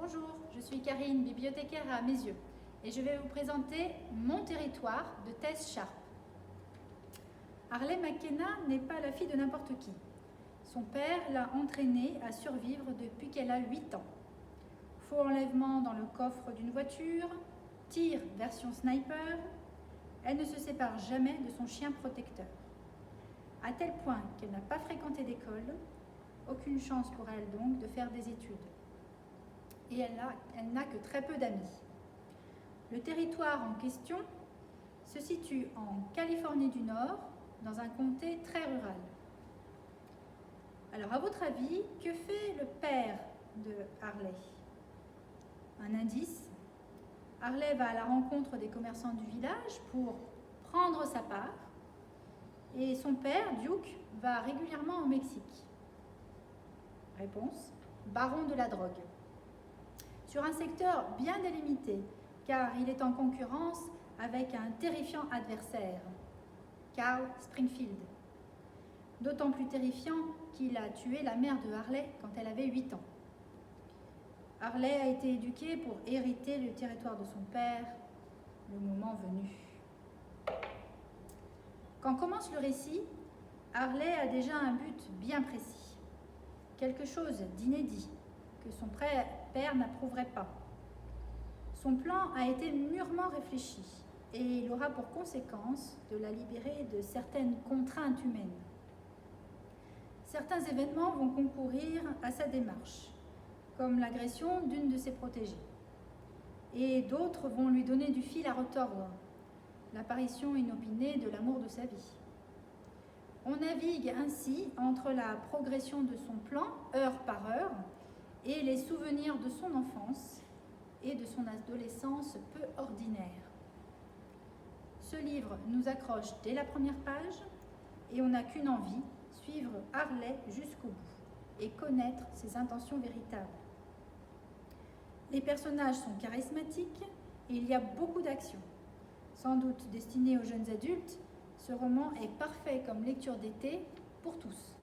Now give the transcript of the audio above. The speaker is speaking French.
Bonjour, je suis Karine, bibliothécaire à Mes Yeux, et je vais vous présenter Mon territoire de Tess Sharp. Harley McKenna n'est pas la fille de n'importe qui. Son père l'a entraînée à survivre depuis qu'elle a 8 ans. Faux enlèvement dans le coffre d'une voiture, tir version sniper, elle ne se sépare jamais de son chien protecteur. À tel point qu'elle n'a pas fréquenté d'école, aucune chance pour elle donc de faire des études. Et elle n'a que très peu d'amis. Le territoire en question se situe en Californie du Nord, dans un comté très rural. Alors, à votre avis, que fait le père de Harley? Un indice: Harley va à la rencontre des commerçants du village pour prendre sa part, et son père, Duke, va régulièrement au Mexique. Réponse: baron de la drogue. Sur un secteur bien délimité, car il est en concurrence avec un terrifiant adversaire, Carl Springfield. D'autant plus terrifiant qu'il a tué la mère de Harley quand elle avait 8 ans. Harley a été éduquée pour hériter le territoire de son père, le moment venu. Quand commence le récit, Harley a déjà un but bien précis, quelque chose d'inédit que son père n'approuverait pas. Son plan a été mûrement réfléchi et il aura pour conséquence de la libérer de certaines contraintes humaines. Certains événements vont concourir à sa démarche, comme l'agression d'une de ses protégées. Et d'autres vont lui donner du fil à retordre, l'apparition inopinée de l'amour de sa vie. On navigue ainsi entre la progression de son plan, heure par heure, et les souvenirs de son enfance et de son adolescence peu ordinaire. Ce livre nous accroche dès la première page et on n'a qu'une envie: suivre Harley jusqu'au bout et connaître ses intentions véritables. Les personnages sont charismatiques et il y a beaucoup d'action. Sans doute destiné aux jeunes adultes, ce roman est parfait comme lecture d'été pour tous.